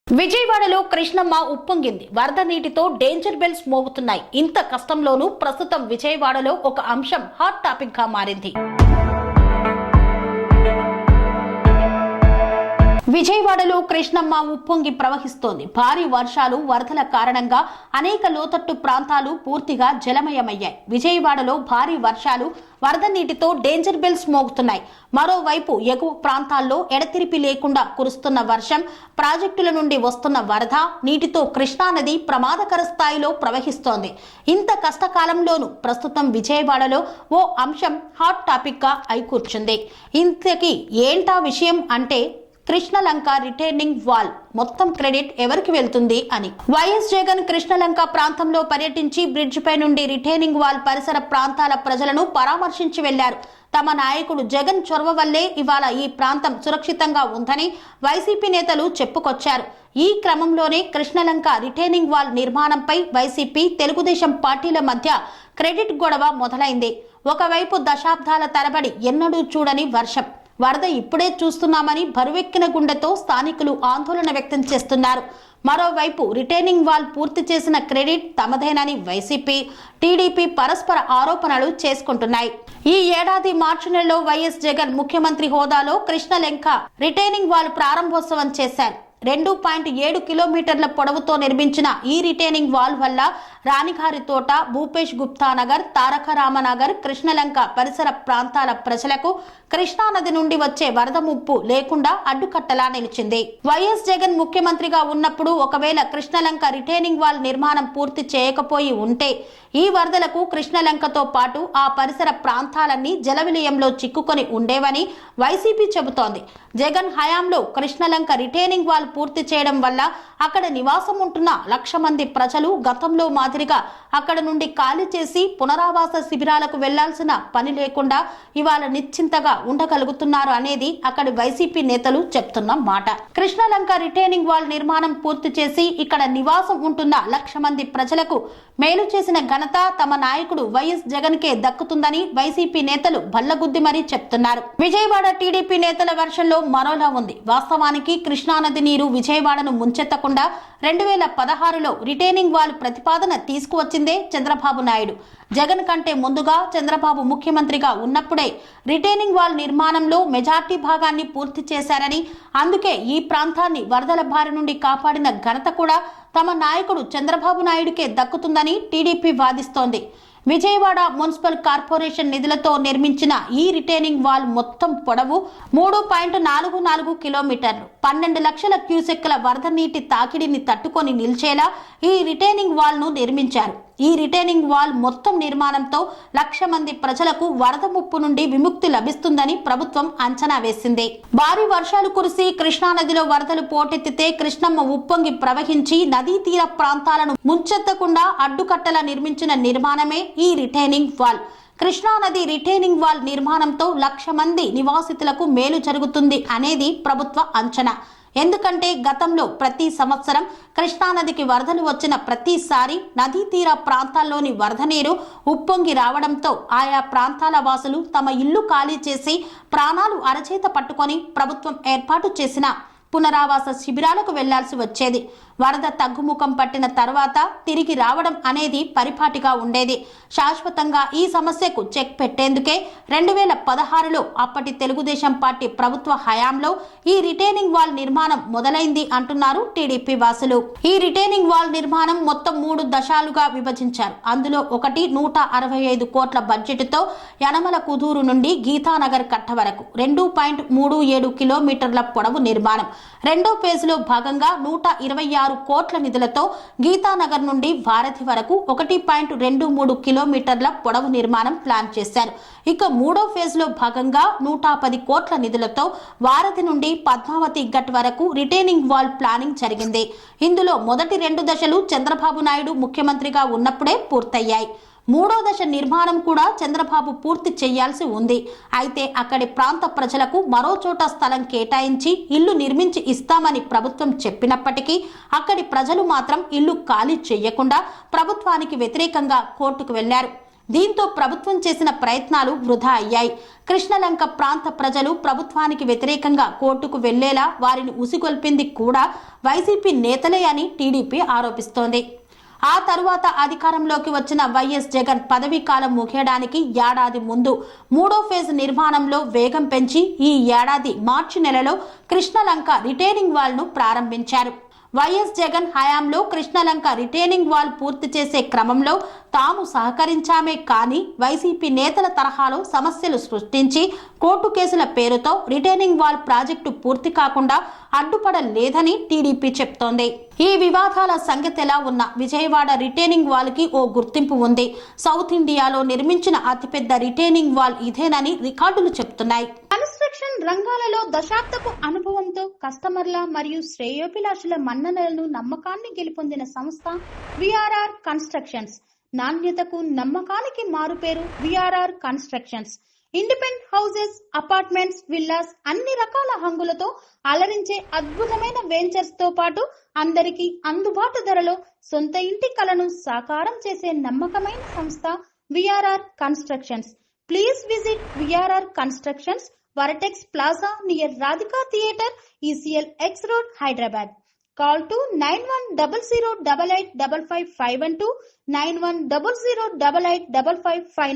విజయవాడలో కృష్ణమ్మ ఉప్పొంగింది. వరద నీటితో డేంజర్ బెల్స్ మోగుతున్నాయి. ఇంత కష్టంలోనూ ప్రస్తుతం విజయవాడలో ఒక అంశం హాట్ టాపిక్ గా మారింది. విజయవాడలో కృష్ణమ్మ ఉప్పొంగి ప్రవహిస్తోంది. భారీ వర్షాలు, వరదల కారణంగా అనేక లోతట్టు ప్రాంతాలు పూర్తిగా జలమయమయ్యాయి. విజయవాడలో భారీ వర్షాలు, వరద నీటితో డేంజర్ బెల్స్ మోగుతున్నాయి. మరోవైపు ఎగువ ప్రాంతాల్లో ఎడతెరిపి లేకుండా కురుస్తున్న వర్షం, ప్రాజెక్టుల నుండి వస్తున్న వరద నీటితో కృష్ణానది ప్రమాదకర స్థాయిలో ప్రవహిస్తోంది. ఇంత కష్టకాలంలోనూ ప్రస్తుతం విజయవాడలో ఓ అంశం హాట్ టాపిక్ గా అయికూర్చుంది. ఇంతకీ ఏంటా విషయం అంటే కృష్ణలంక రిటైనింగ్ వాల్ మొత్తం క్రెడిట్ ఎవరికి వెళ్తుంది అని. వైఎస్ జగన్ కృష్ణలంక ప్రాంతంలో పర్యటించి బ్రిడ్జ్ పై నుండి రిటైనింగ్ వాల్ పరిసర ప్రాంతాల ప్రజలను పరామర్శించి వెళ్లారు. తమ నాయకుడు జగన్ చొరవ వల్లే ఇవాళ ఈ ప్రాంతం సురక్షితంగా ఉందని వైసీపీ నేతలు చెప్పుకొచ్చారు. ఈ క్రమంలోనే కృష్ణలంక రిటైనింగ్ వాల్ నిర్మాణంపై వైసీపీ, తెలుగుదేశం పార్టీల మధ్య క్రెడిట్ గొడవ మొదలైంది. ఒకవైపు దశాబ్దాల తరబడి ఎన్నడూ చూడని వర్షం, వరద ఇప్పుడే చూస్తున్నామని బరువెక్కిన గుండెతో స్థానికులు ఆందోళన వ్యక్తం చేస్తున్నారు. మరోవైపు రిటైనింగ్ వాల్ పూర్తి చేసిన క్రెడిట్ తమదేనని వైసీపీ, టీడీపీ పరస్పర ఆరోపణలు చేసుకుంటున్నాయి. ఈ ఏడాది మార్చి నెలలో వైఎస్ జగన్ ముఖ్యమంత్రి హోదాలో కృష్ణలంక రిటైనింగ్ వాల్ ప్రారంభోత్సవం చేశారు. 2.7 కిలోమీటర్ల పొడవుతో నిర్మించిన ఈ రిటైనింగ్ వాల్ వల్ల రాణిగారి తోట, భూపేష్ గుప్తా నగర్, తారక రామనగర్, కృష్ణలంక పరిసర ప్రాంతాల ప్రజలకు కృష్ణానది నుండి వచ్చే వరద ముప్పు లేకుండా అడ్డుకట్టలా నిలిచింది. వైఎస్ జగన్ ముఖ్యమంత్రిగా ఉన్నప్పుడు ఒకవేళ కృష్ణలంక రిటైనింగ్ వాల్ నిర్మాణం పూర్తి చేయకపోయి ఉంటే ఈ వరదలకు కృష్ణలంకతో పాటు ఆ పరిసర ప్రాంతాలన్నీ జలవిలయంలో చిక్కుకొని ఉండేవని వైసీపీ చెబుతోంది. జగన్ హయాంలో కృష్ణలంక రిటైనింగ్ వాల్ పూర్తి చేయడం వల్ల అక్కడ నివాసం ఉంటున్న 1,00,000 మంది ప్రజలు గతంలో మాదిరిగా అక్కడ నుండి ఖాళీ చేసి పునరావాస శిబిరాలకు వెళ్లాల్సిన పని లేకుండా ఇవాళ నిశ్చింతగా ఉండగలుగుతున్నారు అనేది అక్కడి వైసీపీ నేతలు చెప్తున్న మాట. కృష్ణలంక రిటైనింగ్ వాల్ నిర్మాణం పూర్తి చేసి ఇక్కడ నివాసం ఉంటున్న 1,00,000 మంది ప్రజలకు మేలు చేసిన ఘనత తమ నాయకుడు వైఎస్ జగన్ కే దక్కుతుందని వైసీపీ నేతలు బల్లగుద్ది మరీ చెప్తున్నారు. విజయవాడ టీడీపీ నేతల వర్షంలో మరోలా ఉంది. వాస్తవానికి కృష్ణానది నీరు విజయవాడను ముంచెత్తకుండా 2016లో రిటైనింగ్ వాల్ ప్రతిపాదన తీసుకువచ్చిందే చంద్రబాబు నాయుడు. జగన్ కంటే ముందుగా చంద్రబాబు ముఖ్యమంత్రిగా ఉన్నప్పుడే రిటైనింగ్ వాల్ నిర్మాణంలో మెజార్టీ భాగాన్ని పూర్తి చేశారని, అందుకే ఈ ప్రాంతాన్ని వరదల బారి నుండి కాపాడిన ఘనత కూడా తమ నాయకుడు చంద్రబాబు నాయుడుకే దక్కుతుందని టీడీపీ వాదిస్తోంది. విజయవాడ మున్సిపల్ కార్పొరేషన్ నిధులతో నిర్మించిన ఈ రిటైనింగ్ వాల్ మొత్తం పొడవు 3.44 కిలోమీటర్లు. 12 లక్షల క్యూసెక్కుల వరద నీటి తాకిడిని తట్టుకొని నిలిచేలా ఈ రిటైనింగ్ వాల్ ను నిర్మించారు. ఈ రిటైనింగ్ వాల్ మొత్తం నిర్మాణంతో 1,00,000 మంది ప్రజలకు వరద ముప్పు నుండి విముక్తి లభిస్తుందని ప్రభుత్వం అంచనా వేసింది. భారీ వర్షాలు కురిసి కృష్ణానదిలో వరదలు పోటెత్తితే కృష్ణమ్మ ఉప్పొంగి ప్రవహించి నదీ తీర ప్రాంతాలను ముంచెత్తకుండా అడ్డుకట్టలా నిర్మించిన నిర్మాణమే ఈ రిటైనింగ్ వాల్. కృష్ణానది రిటైనింగ్ వాల్ నిర్మాణంతో 1,00,000 మంది నివాసితులకు మేలు జరుగుతుంది అనేది ప్రభుత్వ అంచనా. ఎందుకంటే గతంలో ప్రతి సంవత్సరం కృష్ణానదికి వరదలు వచ్చిన ప్రతిసారి నదీ తీర ప్రాంతాల్లోని వరద నీరు ఉప్పొంగి రావడంతో ఆయా ప్రాంతాల వాసులు తమ ఇల్లు ఖాళీ చేసి ప్రాణాలు అరచేత పట్టుకొని ప్రభుత్వం ఏర్పాటు చేసిన పునరావాస శిబిరాలకు వెళ్లాల్సి వచ్చేది. వరద తగ్గుముఖం పట్టిన తర్వాత తిరిగి రావడం అనేది పరిపాటిగా ఉండేది. శాశ్వతంగా ఈ సమస్యకు చెక్ పెట్టేందుకే 2016లో అప్పటి తెలుగుదేశం పార్టీ ప్రభుత్వ హయాంలో ఈ రిటైనింగ్ వాల్ నిర్మాణం మొదలైంది అంటున్నారు టీడీపీ వాసులు. ఈ రిటైనింగ్ వాల్ నిర్మాణం మొత్తం 3 దశలుగా విభజించారు. అందులో ఒకటి 165 కోట్ల బడ్జెట్తో యనమల కుదూరు నుండి గీతానగర్ కట్ట వరకు 2.37 కిలోమీటర్ల పొడవు నిర్మాణం. రెండో ఫేజ్లో భాగంగా 126 కోట్ల నిధులతో గీతానగర్ నుండి వారధి వరకు 1.23 కిలోమీటర్ల పొడవు నిర్మాణం ప్లాన్ చేశారు. ఇక మూడో ఫేజ్లో భాగంగా 110 కోట్ల నిధులతో వారధి నుండి పద్మావతి గట్ వరకు రిటైనింగ్ వాల్ ప్లానింగ్ జరిగింది. ఇందులో మొదటి 2 దశలు చంద్రబాబు నాయుడు ముఖ్యమంత్రిగా ఉన్నప్పుడే పూర్తయ్యాయి. మూడో దశ నిర్మాణం కూడా చంద్రబాబు పూర్తి చేయాల్సి ఉంది. అయితే అక్కడి ప్రాంత ప్రజలకు మరో చోట స్థలం కేటాయించి ఇల్లు నిర్మించి ఇస్తామని ప్రభుత్వం చెప్పినప్పటికీ అక్కడి ప్రజలు మాత్రం ఇల్లు ఖాళీ చేయకుండా ప్రభుత్వానికి వ్యతిరేకంగా కోర్టుకు వెళ్లారు. దీంతో ప్రభుత్వం చేసిన ప్రయత్నాలు వృధా అయ్యాయి. కృష్ణలంక ప్రాంత ప్రజలు ప్రభుత్వానికి వ్యతిరేకంగా కోర్టుకు వెళ్లేలా వారిని ఉసిగొల్పింది కూడా వైసీపీ నేతలే అని టీడీపీ ఆరోపిస్తోంది. ఆ తరువాత అధికారంలోకి వచ్చిన వైఎస్ జగన్ పదవీ కాలం ముగియడానికి ఏడాది ముందు 3వ ఫేజ్ నిర్మాణంలో వేగం పెంచి ఈ ఏడాది మార్చి నెలలో కృష్ణలంక రిటైనింగ్ వాల్ ను ప్రారంభించారు. వైఎస్ జగన్ హయాంలో కృష్ణలంక రిటైనింగ్ వాల్ పూర్తి చేసే క్రమంలో తాము సహకరించామే కానీ వైసీపీ నేతల తరహాలో సమస్యలు సృష్టించి కోర్టు కేసుల పేరుతో రిటైనింగ్ వాల్ ప్రాజెక్టు పూర్తి కాకుండా అడ్డుపడలేదని టీడీపీ చెప్తోంది. ఈ వివాదాల సంగతెలా ఉన్న విజయవాడ రిటైనింగ్ వాల్ కి ఓ గుర్తింపు ఉంది. సౌత్ ఇండియాలో నిర్మించిన అతిపెద్ద రిటైనింగ్ వాల్ ఇదేనని రికార్డులు చెప్తున్నాయి. కన్స్ట్రక్షన్ రంగాలలో దశాబ్దపు అనుభవంతో కస్టమర్ల మరియు శ్రేయోభిలాషుల మన్ననలను నమ్మకాన్ని గెలుపొందిన సంస్థ విఆర్ఆర్ కన్స్ట్రక్షన్స్. నాణ్యతకు నమ్మకానికి మారుపేరు VRR constructions. Independent houses, apartments, villas అన్ని రకాల హంగులతో అలరించే అద్భుతమైన వెంచర్స్ తో పాటు అందరికీ అందుబాటు ధరలో సొంత ఇంటి కలను సాకారం చేసే నమ్మకమైన సంస్థ VRR constructions. Please visit VRR constructions, వరటెక్స్ plaza near Radhika theatre, ECL X Road, Hyderabad. Call to 910088555512, 9100885555.